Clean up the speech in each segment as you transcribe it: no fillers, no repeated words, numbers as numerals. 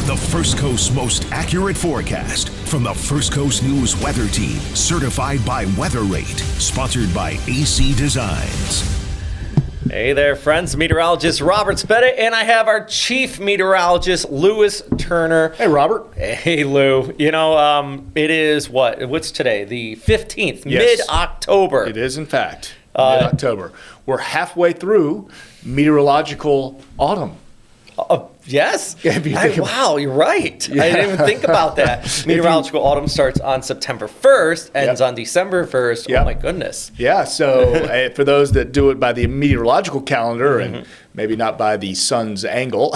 The First Coast's most accurate forecast from the First Coast News Weather Team, certified by Weather Rate, sponsored by AC Designs. Hey there, friends. Meteorologist Robert Spetta, and I have our chief meteorologist, Lewis Turner. Hey, Robert. Hey, Lou. You know, it is what's today? The 15th, Yes. mid-October. It is, in fact, mid-October. We're halfway through meteorological autumn. Yes? Yeah, if you think wow, you're right. I didn't even think about that. Meteorological autumn starts on September 1st, ends on December 1st. Yep. Oh, my goodness. Yeah, so for those that do it by the meteorological calendar and maybe not by the sun's angle,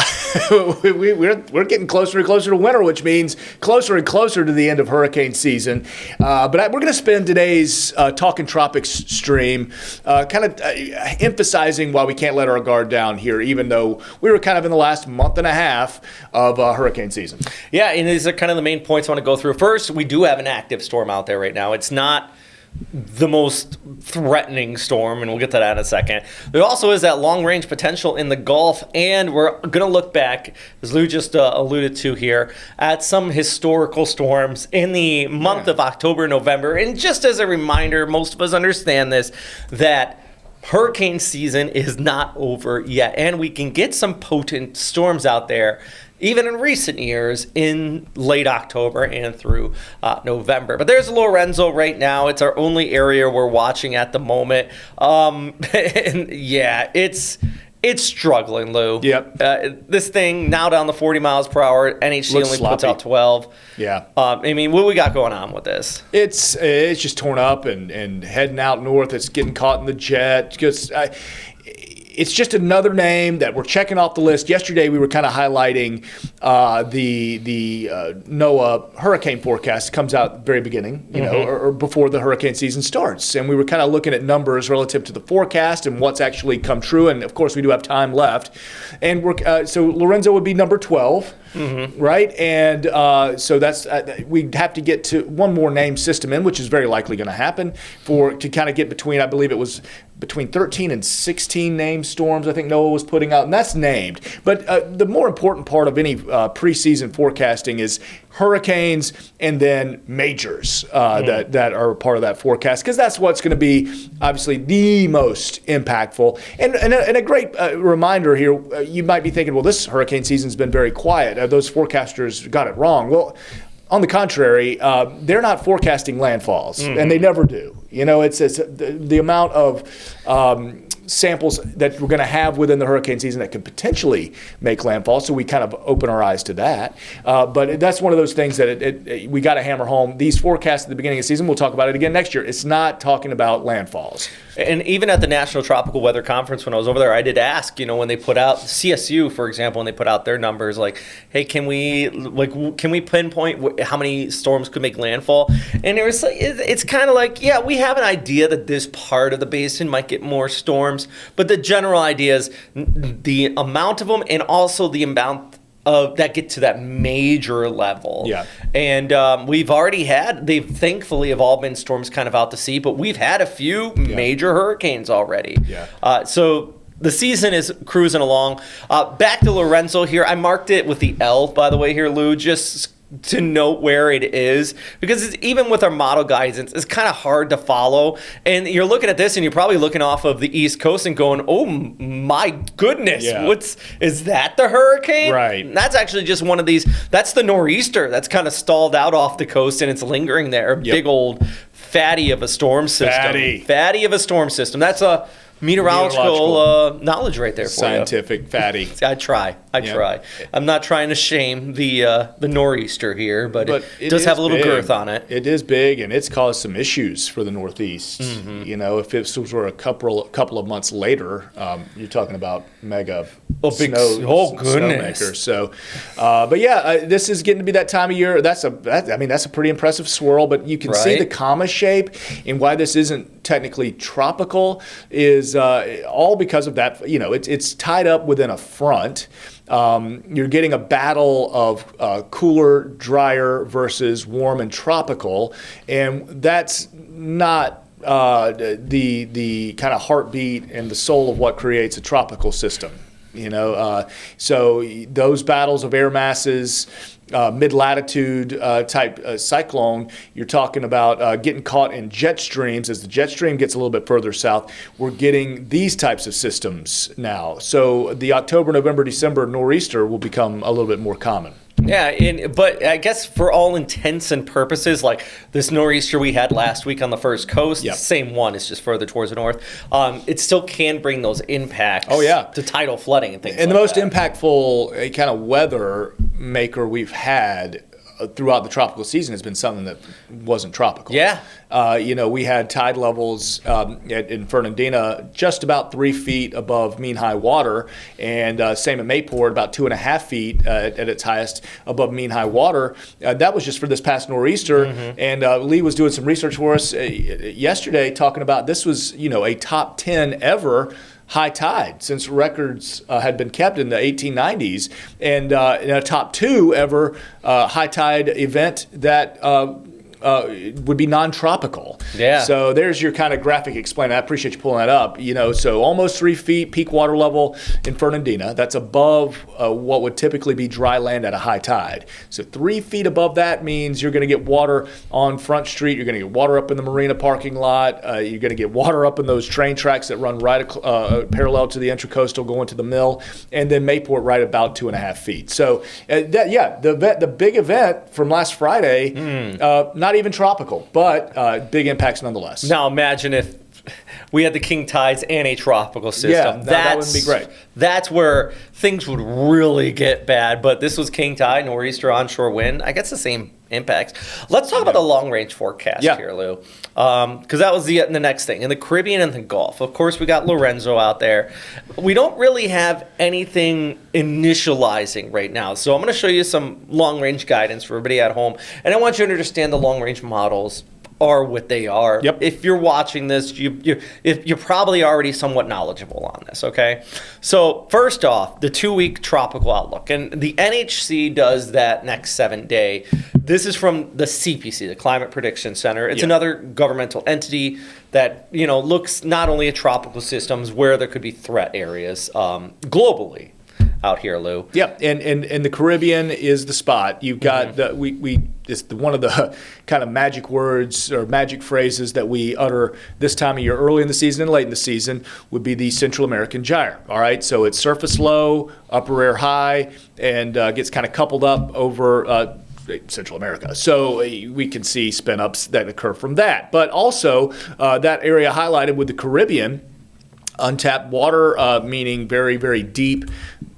we're getting closer and closer to winter, which means closer and closer to the end of hurricane season. But we're going to spend today's Talkin Tropics stream kind of emphasizing why we can't let our guard down here, even though we were kind of in the last month and a half of hurricane season. Yeah, and these are kind of the main points I want to go through. First, we do have an active storm out there right now. It's not the most threatening storm, and we'll get to that in a second. There also is that long-range potential in the Gulf, and we're going to look back, as Lou just alluded to here, at some historical storms in the month of October, November. And just as a reminder, most of us understand this, that hurricane season is not over yet, and we can get some potent storms out there even in recent years in late October and through November. But there's Lorenzo right now. It's our only area we're watching at the moment. And yeah, it's struggling, Lou. Yep. This thing now down to 40 miles per hour. NHC Looks only sloppy. puts out 12. Yeah. I mean, what we got going on with this? It's just torn up and heading out north. It's getting caught in the jet. It's just another name that we're checking off the list. Yesterday, we were kind of highlighting the NOAA hurricane forecast. Comes out at the very beginning, or before the hurricane season starts. And we were kind of looking at numbers relative to the forecast and what's actually come true. And, of course, we do have time left. And so Lorenzo would be number 12, right? And so that's we'd have to get to one more name system in, which is very likely going to happen, to kind of get between, I believe it was between 13 and 16 named storms I think NOAA was putting out, and that's named. But the more important part of any preseason forecasting is hurricanes and then majors that are part of that forecast, because that's what's going to be obviously the most impactful. And a great reminder here, you might be thinking, well, this hurricane season's been very quiet. Those forecasters got it wrong. Well, on the contrary, they're not forecasting landfalls, and they never do. It's the amount of samples that we're going to have within the hurricane season that could potentially make landfall. So we kind of open our eyes to that. But that's one of those things that we got to hammer home. These forecasts at the beginning of the season, we'll talk about it again next year. It's not talking about landfalls. And even at the National Tropical Weather Conference when I was over there, I did ask, when they put out CSU, for example, when they put out their numbers, like, hey, can we pinpoint how many storms could make landfall? And it was like, it's kind of like, yeah, we have an idea that this part of the basin might get more storms, but the general idea is the amount of them and also the amount that get to that major level. Yeah. And we've already they thankfully have all been storms kind of out to sea, but we've had a few major hurricanes already. Yeah. So the season is cruising along. Back to Lorenzo here. I marked it with the L, by the way, here, Lou, just to note where it is, because even with our model guidance, it's kind of hard to follow. And you're looking at this and you're probably looking off of the East Coast and going, oh my goodness, is that the hurricane? Right. And that's actually just one of these, that's the nor'easter that's kind of stalled out off the coast and it's lingering there. Yep. Big old fatty of a storm system. Fatty of a storm system. That's a meteorological knowledge right there for Scientific fatty. I try. I'm not trying to shame the nor'easter here, but it does have a little girth on it. It is big, and it's caused some issues for the Northeast. If this were a couple of months later, you're talking about mega snowmaker. So, this is getting to be that time of year. That's a pretty impressive swirl, but you can see the comma shape, and why this isn't technically tropical is all because of that. It's tied up within a front. You're getting a battle of cooler, drier versus warm and tropical, and that's not the kind of heartbeat and the soul of what creates a tropical system. So those battles of air masses, mid-latitude type cyclone, you're talking about getting caught in jet streams. As the jet stream gets a little bit further south, we're getting these types of systems now. So the October, November, December nor'easter will become a little bit more common. Yeah, but I guess for all intents and purposes, like this nor'easter we had last week on the first coast, same one, it's just further towards the north. It still can bring those impacts to tidal flooding and things like that. And the most impactful kind of weather maker we've had throughout the tropical season has been something that wasn't tropical. Yeah. We had tide levels in Fernandina just about 3 feet above mean high water, and same at Mayport, about 2.5 feet at its highest above mean high water. That was just for this past nor'easter. And Lee was doing some research for us yesterday talking about this was, a top 10 ever high tide since records had been kept in the 1890s, and in a top 2 ever high tide event that would be non-tropical. Yeah. So there's your kind of graphic explainer. I appreciate you pulling that up. So almost 3 feet peak water level in Fernandina. That's above what would typically be dry land at a high tide. So 3 feet above that means you're going to get water on Front Street. You're going to get water up in the marina parking lot. You're going to get water up in those train tracks that run right parallel to the Intracoastal going to the mill, and then Mayport right about 2.5 feet. So the big event from last Friday, not even tropical, but big impacts nonetheless. Now imagine if we had the king tides and a tropical system. Yeah, that would be great. That's where things would really get bad. But this was king tide, nor'easter, onshore wind. I guess the same impacts. Let's talk about the long range forecast here, Lou, because that was the next thing in the Caribbean and the Gulf. Of course, we got Lorenzo out there. We don't really have anything initializing right now, so I'm going to show you some long range guidance for everybody at home, and I want you to understand the long range models are what they are. Yep. If you're watching this, you're probably already somewhat knowledgeable on this, okay? So first off, the 2-week tropical outlook. And the NHC does that next 7-day. This is from the CPC, the Climate Prediction Center. It's another governmental entity that, looks not only at tropical systems where there could be threat areas globally out here, Lou. Yep, and the Caribbean is the spot. You've got it's one of the kind of magic words or magic phrases that we utter this time of year, early in the season and late in the season, would be the Central American gyre. All right, so it's surface low, upper air high, and gets kind of coupled up over Central America. So we can see spin-ups that occur from that. But also that area highlighted with the Caribbean, untapped water, meaning very, very deep,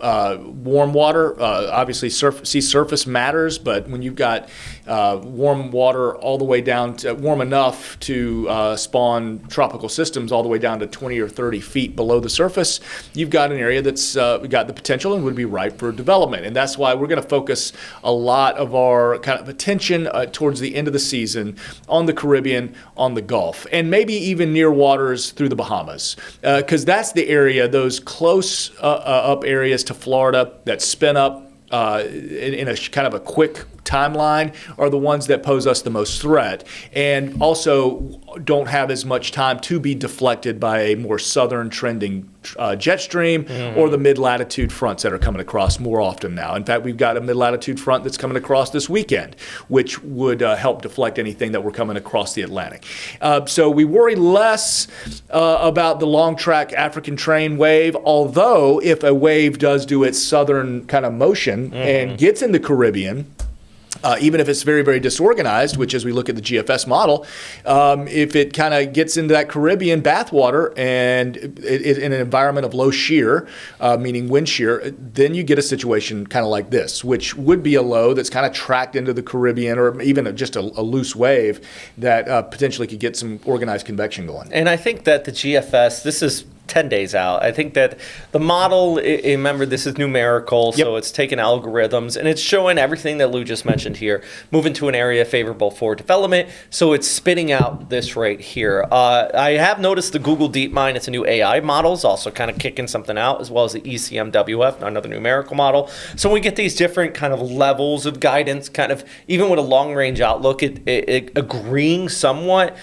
warm water. Obviously, sea surface matters, but when you've got warm water all the way down to warm enough to spawn tropical systems all the way down to 20 or 30 feet below the surface, you've got an area that's got the potential and would be ripe for development. And that's why we're going to focus a lot of our kind of attention towards the end of the season on the Caribbean, on the Gulf, and maybe even near waters through the Bahamas, because that's the area, those close up areas to Florida that spin up in a kind of a quick timeline are the ones that pose us the most threat, and also don't have as much time to be deflected by a more southern trending jet stream or the mid-latitude fronts that are coming across more often now. In fact, we've got a mid-latitude front that's coming across this weekend, which would help deflect anything that we're coming across the Atlantic. So we worry less about the long track African train wave, although if a wave does do its southern kind of motion and gets in the Caribbean, even if it's very, very disorganized, which as we look at the GFS model, if it kind of gets into that Caribbean bathwater and in an environment of low shear, meaning wind shear, then you get a situation kind of like this, which would be a low that's kind of tracked into the Caribbean, or even just a loose wave that potentially could get some organized convection going. And I think that the GFS, this is 10 days out. I think that the model, remember, this is numerical, so it's taking algorithms, and it's showing everything that Lou just mentioned here, moving to an area favorable for development, so it's spitting out this right here. I have noticed the Google DeepMind, it's a new AI model, is also kind of kicking something out, as well as the ECMWF, another numerical model. So when we get these different kind of levels of guidance, kind of, even with a long-range outlook, it agreeing somewhat,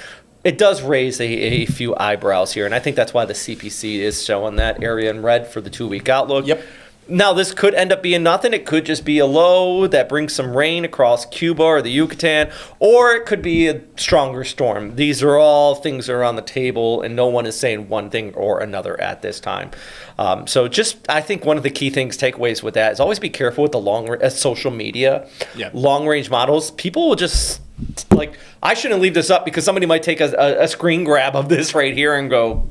it does raise a few eyebrows here, and I think that's why the CPC is showing that area in red for the 2-week outlook. Yep. Now, this could end up being nothing. It could just be a low that brings some rain across Cuba or the Yucatan, or it could be a stronger storm. These are all things that are on the table, and no one is saying one thing or another at this time. So I think one of the key things, takeaways with that, is always be careful with the social media, long-range models. People will just, I shouldn't leave this up because somebody might take a screen grab of this right here and go,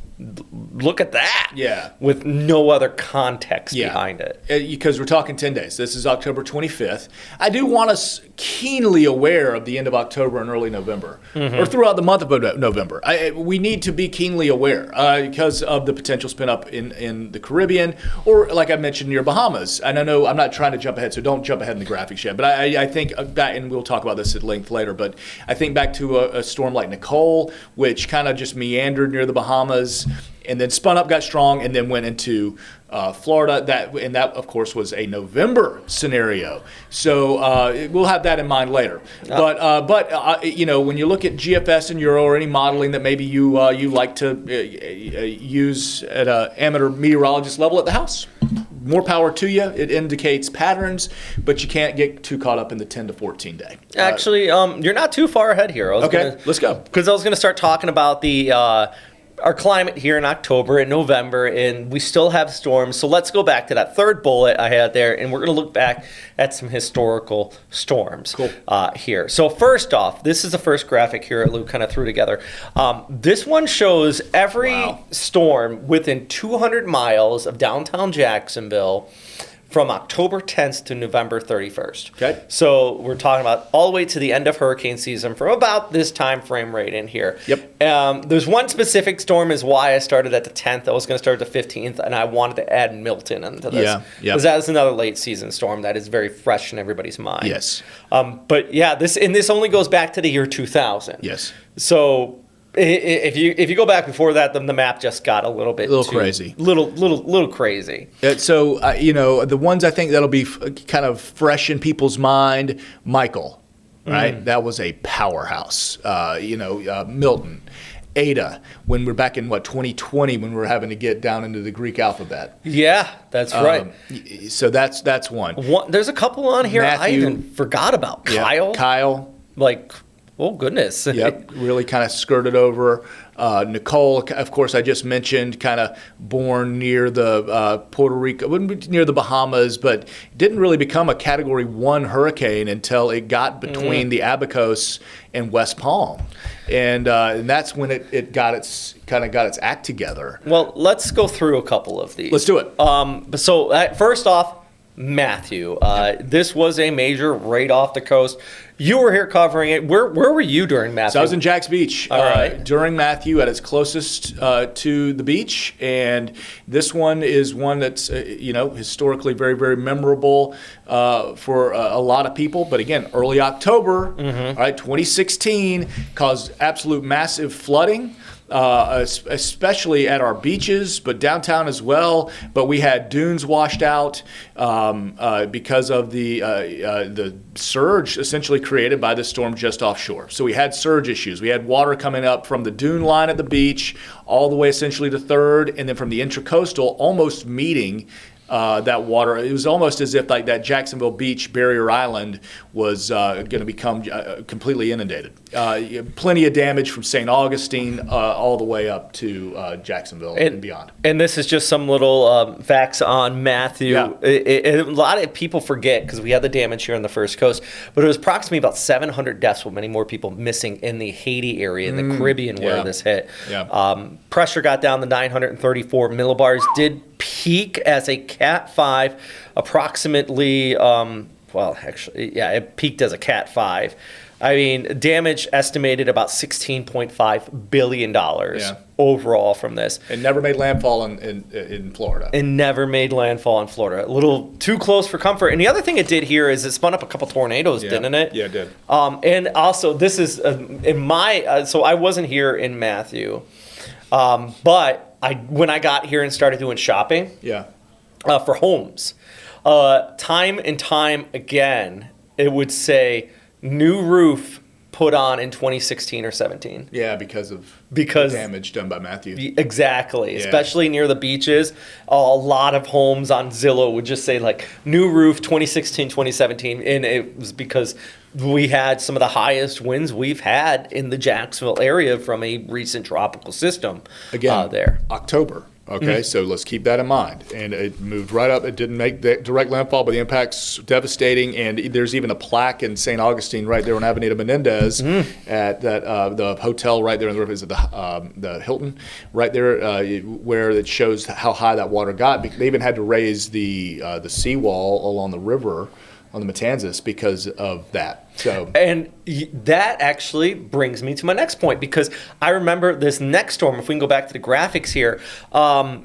look at that. Yeah. With no other context behind it. Because we're talking 10 days. This is October 25th. I do want us keenly aware of the end of October and early November, or throughout the month of November. We need to be keenly aware because of the potential spin up in the Caribbean, or like I mentioned, near Bahamas. And I know I'm not trying to jump ahead, so don't jump ahead in the graphics yet. But I think back, and we'll talk about this at length later, but I think back to a storm like Nicole, which kind of just meandered near the Bahamas, and then spun up, got strong, and then went into Florida. That, of course, was a November scenario. So we'll have that in mind later. But when you look at GFS and Euro, or any modeling that maybe you like to use at an amateur meteorologist level at the house, more power to you. It indicates patterns, but you can't get too caught up in the 10 to 14 day. Actually, you're not too far ahead here. Let's go. Because I was going to start talking about our climate here in October and November, and we still have storms. So let's go back to that third bullet I had there, and we're going to look back at some historical storms here. So first off, this is the first graphic here that Luke kind of threw together. This one shows every storm within 200 miles of downtown Jacksonville from October 10th to November 31st. Okay. So we're talking about all the way to the end of hurricane season from about this time frame right in here. Yep. There's one specific storm is why I started at the 10th. I was going to start at the 15th, and I wanted to add Milton into this. Yeah. Because that is another late season storm that is very fresh in everybody's mind. Yes. But yeah, this only goes back to the year 2000. Yes. So if you go back before that, the map just got a little bit crazy. Little crazy. So the ones I think that'll be kind of fresh in people's mind, Michael, right? That was a powerhouse. Milton, Eta, when we're back in 2020, when we're having to get down into the Greek alphabet. Yeah, that's right. So that's one. There's a couple on here Matthew, I even forgot about. Kyle. Oh, goodness. Yep, really kind of skirted over. Nicole, of course, I just mentioned, kind of born near the Puerto Rico, near the Bahamas, but didn't really become a Category 1 hurricane until it got between the Abacos and West Palm. And that's when it got its act together. Well, let's go through a couple of these. Let's do it. So first off, Matthew. This was a major right off the coast. You were here covering it. Where were you during Matthew? So I was in Jack's Beach during Matthew, at its closest to the beach, and this one is one that's historically very, very memorable for a lot of people. But again, early October, 2016, caused absolute massive flooding. Especially at our beaches, but downtown as well. But we had dunes washed out because of the surge essentially created by the storm just offshore. So we had surge issues. We had water coming up from the dune line at the beach all the way essentially to 3rd, and then from the intracoastal almost meeting that water. It was almost as if like that Jacksonville Beach barrier island was going to become completely inundated. Plenty of damage from St. Augustine all the way up to Jacksonville and beyond. And this is just some little facts on Matthew. Yeah. A lot of people forget because we had the damage here on the First Coast, but it was approximately about 700 deaths with many more people missing in the Haiti area, in the Caribbean where this hit. Yeah. Pressure got down to 934 millibars, did peak as a Cat 5, approximately, it peaked as a Cat 5. I mean, damage estimated about $16.5 billion overall from this. It never made landfall in Florida. It never made landfall in Florida. A little too close for comfort. And the other thing it did here is it spun up a couple tornadoes, didn't it? Yeah, it did. And also, this is so I wasn't here in Matthew, but when I got here and started doing shopping for homes, time and time again, it would say new roof put on in 2016 or 17. Yeah, because of damage done by Matthew. Exactly, Yeah. especially near the beaches. A lot of homes on Zillow would just say like new roof 2016, 2017, and it was because we had some of the highest winds we've had in the Jacksonville area from a recent tropical system. Again, there. October. Okay, so let's keep that in mind. And it moved right up. It didn't make the direct landfall, but the impact's devastating. And there's even a plaque in St. Augustine right there on Avenida Menendez at that the hotel right there in the river. Is it the Hilton right there where it shows how high that water got. They even had to raise the seawall along the river on the Matanzas because of that. So, and that actually brings me to my next point, because I remember this next storm, if we can go back to the graphics here,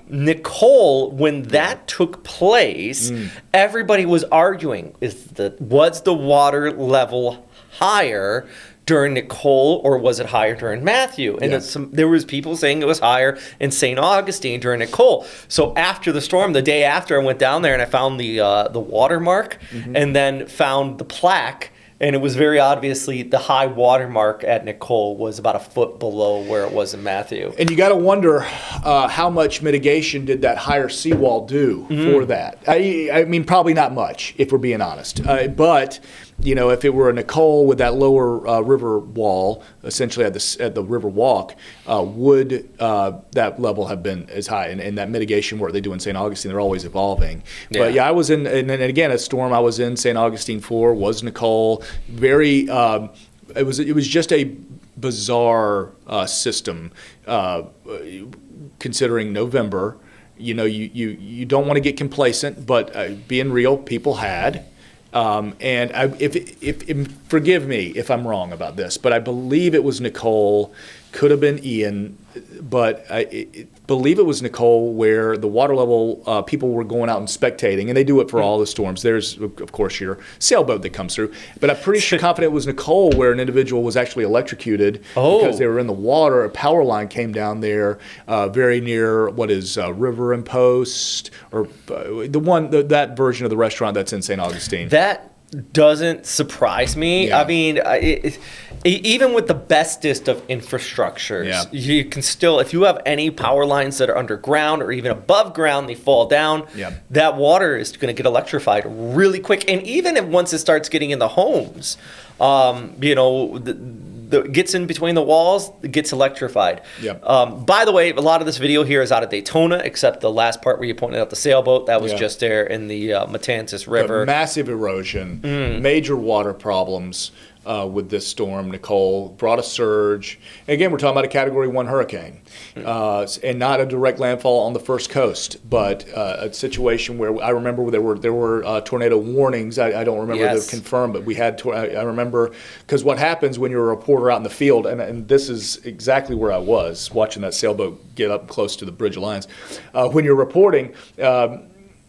Nicole, when that took place, everybody was arguing, was the water level higher during Nicole, or was it higher during Matthew? And there was people saying it was higher in St. Augustine during Nicole. So after the storm, the day after, I went down there and I found the watermark, and then found the plaque. And it was very obviously the high water mark at Nicole was about a foot below where it was in Matthew. And you got to wonder how much mitigation did that higher seawall do for that? I mean, probably not much, if we're being honest. But you know, if it were a Nicole with that lower river wall, essentially at the river walk, would that level have been as high? And that mitigation work they do in St. Augustine, they're always evolving. Yeah. But yeah, I was in, and again, a storm I was in St. Augustine for was Nicole. Very, it was just a bizarre system, considering November. You know, you don't want to get complacent, but being real, people had. And forgive me if I'm wrong about this, but I believe it was Nicole, could have been Ian, but I believe it was Nicole where the water level, people were going out and spectating, and they do it for all the storms. There's, of course, your sailboat that comes through, but I'm pretty sure confident it was Nicole where an individual was actually electrocuted because they were in the water. A power line came down there very near what is River and Post, or that version of the restaurant that's in St. Augustine. That doesn't surprise me. Yeah. I mean, even with the bestest of infrastructures, you can still, if you have any power lines that are underground or even above ground, they fall down, that water is going to get electrified really quick. And even if once it starts getting in the homes, you know, gets in between the walls, it gets electrified. By the way, a lot of this video here is out of Daytona, except the last part where you pointed out the sailboat. That was just there in the Matanzas River. The massive erosion, major water problems with this storm. Nicole brought a surge. And again, we're talking about a Category 1 hurricane, and not a direct landfall on the first coast, but a situation where I remember there were tornado warnings. I don't remember to confirm, but we had. I remember, because what happens when you're a reporter out in the field, and this is exactly where I was watching that sailboat get up close to the Bridge Alliance. When you're reporting.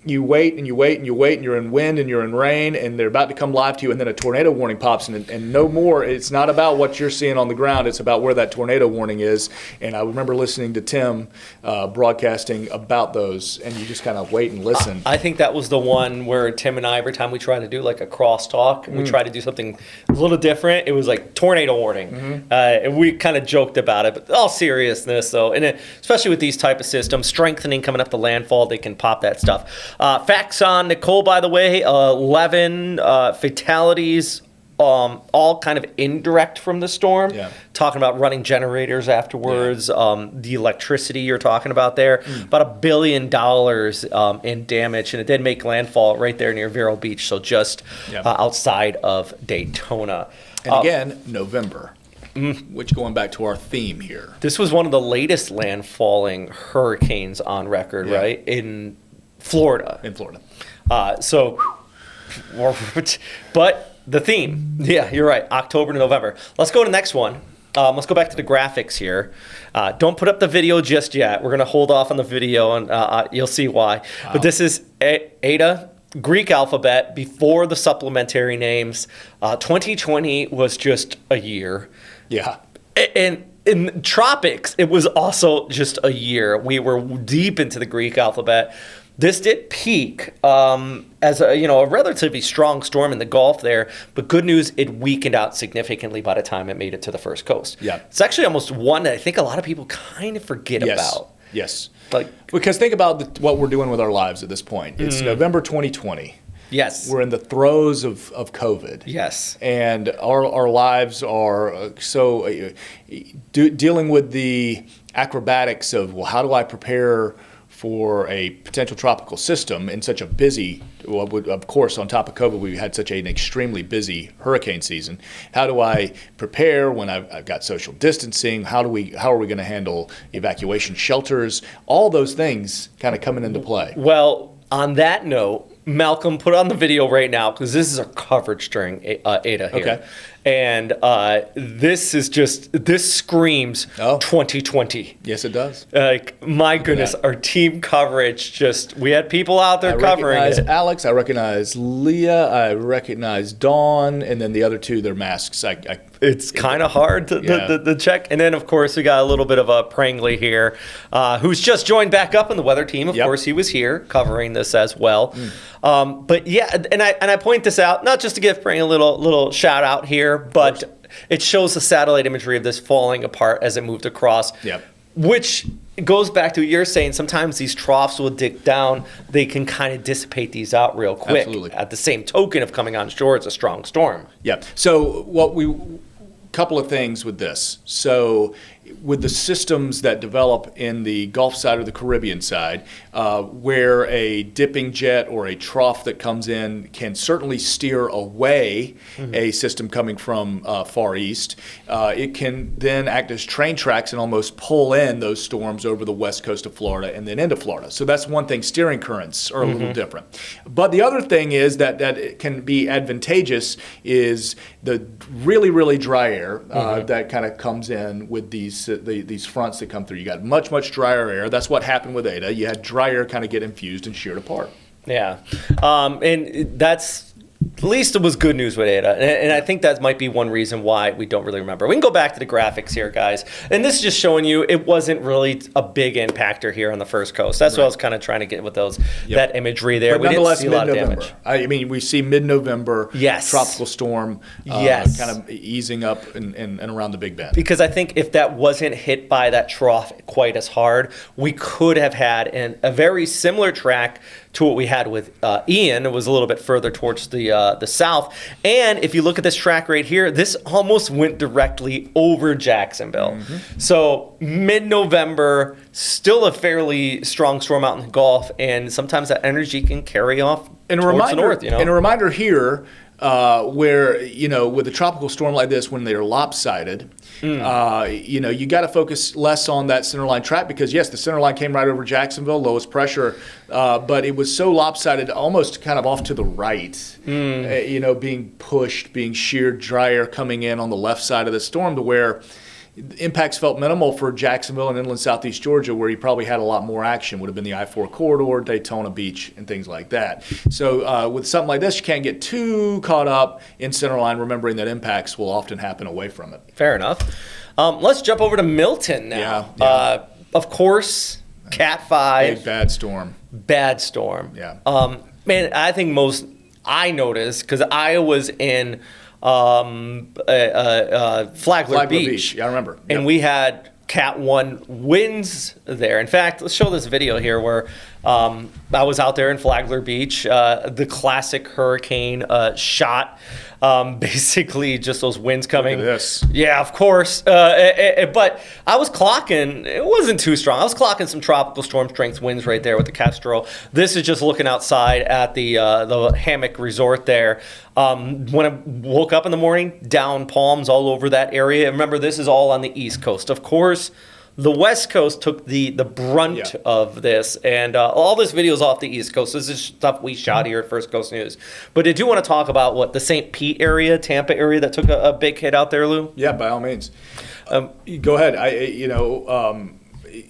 You wait and you wait and you wait, and you're in wind and you're in rain, and they're about to come live to you, and then a tornado warning pops in, and no more. It's not about what you're seeing on the ground. It's about where that tornado warning is. And I remember listening to Tim broadcasting about those, and you just kind of wait and listen. I think that was the one where Tim and I, every time we try to do like a crosstalk, and we try to do something a little different, it was like tornado warning. And we kind of joked about it, but all seriousness, though, and especially with these type of systems, strengthening coming up the landfall, they can pop that stuff. Facts on Nicole, by the way, 11 fatalities, all kind of indirect from the storm. Talking about running generators afterwards, the electricity you're talking about there, about $1 billion in damage, and it did make landfall right there near Vero Beach, so just outside of Daytona. And again, November. Which, going back to our theme here, this was one of the latest landfalling hurricanes on record, right? In Florida. But the theme, you're right, October to November. Let's go to the next one. Let's go back to the graphics here. Don't put up the video just yet. We're going to hold off on the video, and you'll see why. Wow. But this is Eta, Greek alphabet, before the supplementary names. 2020 was just a year. And in tropics, it was also just a year. We were deep into the Greek alphabet. This did peak as a relatively strong storm in the Gulf there, but good news, it weakened out significantly by the time it made it to the First Coast. Yeah. It's actually almost one that I think a lot of people kind of forget about. Yes. Because think about what we're doing with our lives at this point. It's November 2020. Yes. We're in the throes of COVID. Yes. And our lives are dealing with the acrobatics of, well, how do I prepare for a potential tropical system in such a busy, of course, on top of COVID, we had such an extremely busy hurricane season. How do I prepare when I've got social distancing? How are we going to handle evacuation shelters? All those things kind of coming into play. Well, on that note, Malcolm, put on the video right now because this is our coverage during Eta here. Okay. And this screams 2020. Yes, it does. My goodness, our team coverage we had people out there covering it. I recognize Alex, I recognize Leah, I recognize Dawn, and then the other two, their masks. It's kind of hard to check. And then, of course, we got a little bit of a Prangley here, who's just joined back up in the weather team. Of course, he was here covering this as well. But yeah, and I point this out, not just to give Prangley a little shout out here, but it shows the satellite imagery of this falling apart as it moved across. Yep. Which goes back to what you're saying. Sometimes these troughs will dig down. They can kind of dissipate these out real quick. Absolutely. At the same token of coming on shore, it's a strong storm. Yeah. So couple of things with this. So with the systems that develop in the Gulf side or the Caribbean side, where a dipping jet or a trough that comes in can certainly steer away a system coming from far east, it can then act as train tracks and almost pull in those storms over the west coast of Florida and then into Florida. So that's one thing. Steering currents are a little different. But the other thing is that it can be advantageous is the really, really dry air that kind of comes in with these fronts that come through. You got much, much drier air. That's what happened with Eta. You had dry air kind of get infused and sheared apart. Yeah. And that's, at least it was good news with Eta. And I think that might be one reason why we don't really remember. We can go back to the graphics here, guys. And this is just showing you it wasn't really a big impactor here on the First Coast. That's what I was kind of trying to get with that imagery there. But nonetheless, we didn't see a lot of damage. I mean, we see mid-November, tropical storm kind of easing up and around the Big Bend. Because I think if that wasn't hit by that trough quite as hard, we could have had a very similar track to what we had with Ian. It was a little bit further towards the south. And if you look at this track right here, this almost went directly over Jacksonville. So mid-November, still a fairly strong storm out in the Gulf, and sometimes that energy can carry off towards the north. And a reminder here, where, with a tropical storm like this, when they're lopsided, you got to focus less on that centerline track because, yes, the centerline came right over Jacksonville, lowest pressure, but it was so lopsided, almost kind of off to the right, being pushed, being sheared, dry air coming in on the left side of the storm to where impacts felt minimal for Jacksonville and inland southeast Georgia, where you probably had a lot more action. Would have been the I-4 corridor, Daytona Beach, and things like that. So with something like this, you can't get too caught up in centerline, remembering that impacts will often happen away from it. Fair enough. Let's jump over to Milton now. Yeah. Of course, Cat 5. Big bad storm. Bad storm. Yeah. Man, I think I noticed, because I was in Flagler Beach. Yeah, I remember. And we had Cat 1 winds there. In fact, let's show this video here where I was out there in Flagler Beach, the classic hurricane shot. Basically just those winds coming. Look at this. Yeah, of course. But I was clocking, it wasn't too strong. I was clocking some tropical storm strength winds right there with the Kestrel. This is just looking outside at the hammock resort there. When I woke up in the morning, down palms all over that area. Remember, this is all on the East Coast. Of course, the West Coast took the brunt of this, and all this video is off the East Coast. This is stuff we shot here at First Coast News. But I do want to talk about the St. Pete area, Tampa area that took a big hit out there, Lou? Yeah, by all means. Go ahead.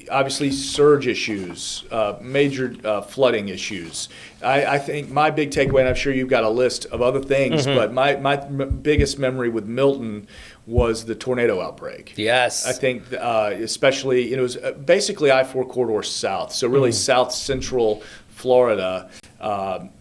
Obviously surge issues, major flooding issues. I think my big takeaway, and I'm sure you've got a list of other things, but my biggest memory with Milton was the tornado outbreak. Yes. I think especially, it was basically I-4 corridor south, so really south central Florida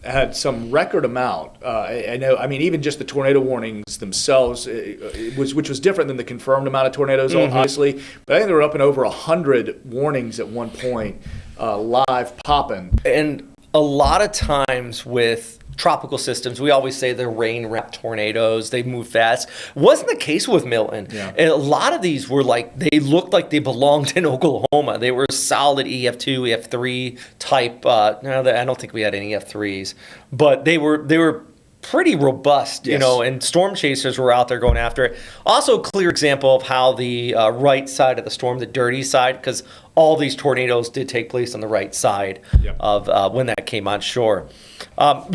had some record amount. I know. I mean, even just the tornado warnings themselves, which was different than the confirmed amount of tornadoes, obviously. But I think they were up in over 100 warnings at one point, live popping. And a lot of times with tropical systems, we always say they're rain-wrapped tornadoes. They move fast. Wasn't the case with Milton. Yeah. And a lot of these were like, they looked like they belonged in Oklahoma. They were solid EF2, EF3 type. No, I don't think we had any EF3s, but they were pretty robust, Yes. and storm chasers were out there going after it. Also, a clear example of how the right side of the storm, the dirty side, because all these tornadoes did take place on the right side Yep. of when that came on shore.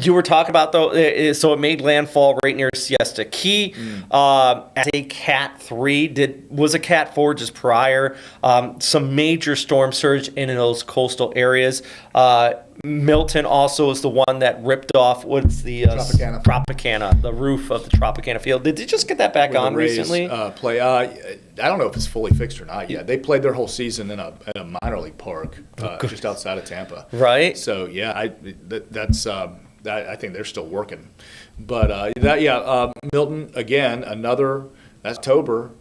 You were talking about, though, so it made landfall right near Siesta Key as a Cat 3, was a Cat 4 just prior. Some major storm surge in those coastal areas. Milton also is the one that ripped off Tropicana, the roof of the Tropicana field. Did they just get that back When on the Rays, recently? play. I don't know if it's fully fixed or not yet. They played their whole season in a minor league park just outside of Tampa. Right. So yeah, I think they're still working. But Milton again, that's October,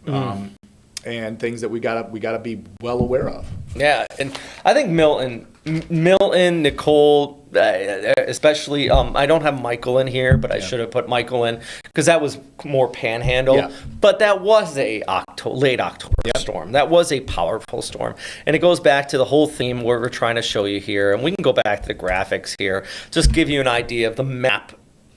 and things that we gotta be well aware of. Yeah, and I think Milton, Nicole, especially. I don't have Michael in here, but I should have put Michael in because that was more Panhandle. Yeah. But that was a late October storm. That was a powerful storm, and it goes back to the whole theme where we're trying to show you here, and we can go back to the graphics here, just give you an idea of the map.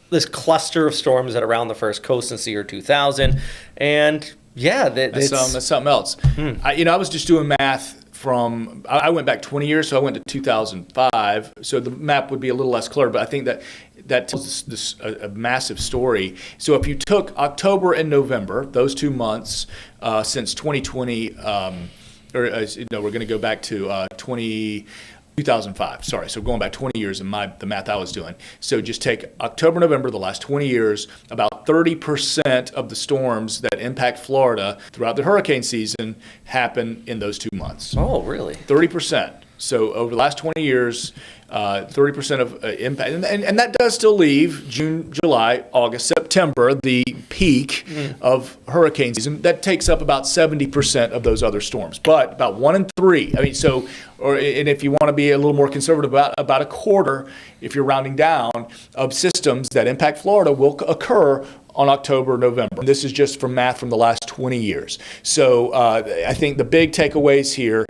This cluster of storms that are around the first coast since the year 2000, and yeah, That's something else. I was just doing math from. I went back 20 years, so I went to 2005. So the map would be a little less clear, but I think that tells this a massive story. So if you took October and November, those 2 months since 2020, we're going to go back to 2005. Sorry, so going back 20 years in the math I was doing. So just take October, November, the last 20 years, about 30% of the storms that impact Florida throughout the hurricane season happen in those 2 months. Oh, really? 30%. So over the last 20 years, 30% of impact. And that does still leave June, July, August, September, the peak of hurricane season. That takes up about 70% of those other storms. But about 1 in 3. I mean, and if you want to be a little more conservative, about a quarter, if you're rounding down, of systems that impact Florida will occur on October, November. This is just from math from the last 20 years. So I think the big takeaways here,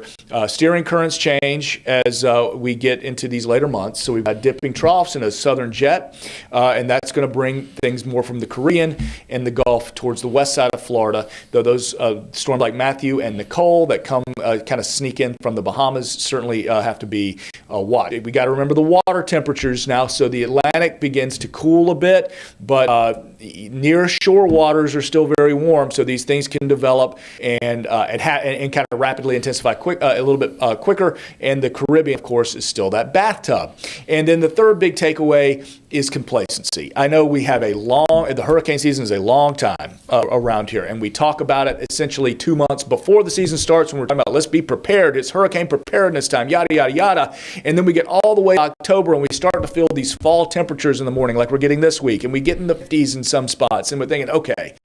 steering currents change as we get into these later months. So we've got dipping troughs in a southern jet, and that's going to bring things more from the Caribbean and the Gulf towards the west side of Florida. Though those storms like Matthew and Nicole that come kind of sneak in from the Bahamas certainly have to be watched. We got to remember the water temperatures now. So the Atlantic begins to cool a bit, but near shore waters are still very warm, so these things can develop and kind of rapidly intensify a little bit quicker. And the Caribbean, of course, is still that bathtub. And then the third big takeaway is complacency. I know we have the hurricane season is a long time around here, and we talk about it essentially 2 months before the season starts when we're talking about let's be prepared. It's hurricane preparedness time, yada, yada, yada. And then we get all the way to October and we start to feel these fall temperatures in the morning like we're getting this week, and we get in the 50s in some spots, and we're thinking, okay,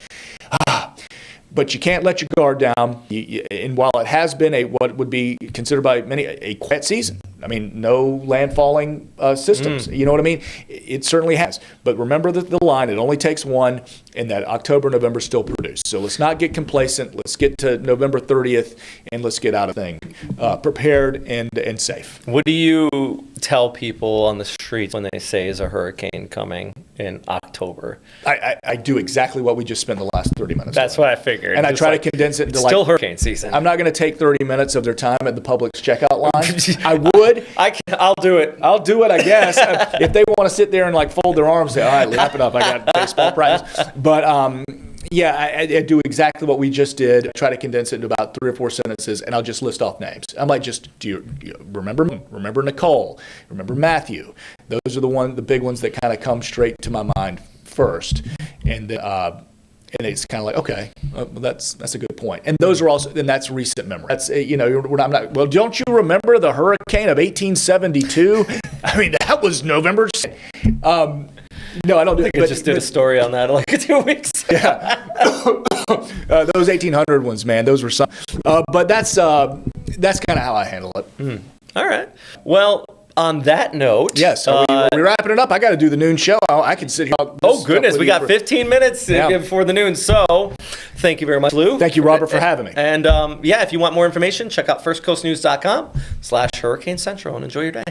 but you can't let your guard down. And while it has been what would be considered by many a quiet season, I mean, no landfalling systems. You know what I mean? It certainly has. But remember the line, it only takes one, and that October, November still produce. So let's not get complacent. Let's get to November 30th, and let's get out of thing prepared and safe. What do you tell people on the streets when they say is a hurricane coming in October? I do exactly what we just spent the last 30 minutes That's doing. what I figured. And I try to condense it into still hurricane season. I'm not going to take 30 minutes of their time at the Publix checkout line. I would. I'll do it. I'll do it, I guess. If they want to sit there and fold their arms, say, all right, wrap it up. I got baseball practice. But I do exactly what we just did. I try to condense it into about 3 or 4 sentences, and I'll just list off names. I might do you remember Nicole? Remember Matthew? Those are the big ones that kind of come straight to my mind first. And then, and it's kind of like, okay, well, that's a good point. And those are also, and that's recent memory. That's I'm not. Well, don't you remember the hurricane of 1872? I mean, that was November. No, I don't do it. I just did a story on that in like 2 weeks. Yeah, those 1800 ones, man, those were some. But that's kind of how I handle it. All right. Well, on that note, yes. Are we wrapping it up? I got to do the noon show. I can sit here. Oh goodness, we got 15 minutes before the noon. So, thank you very much, Lou. Thank you, Robert, for having me. And if you want more information, check out firstcoastnews.com/Hurricane Central and enjoy your day.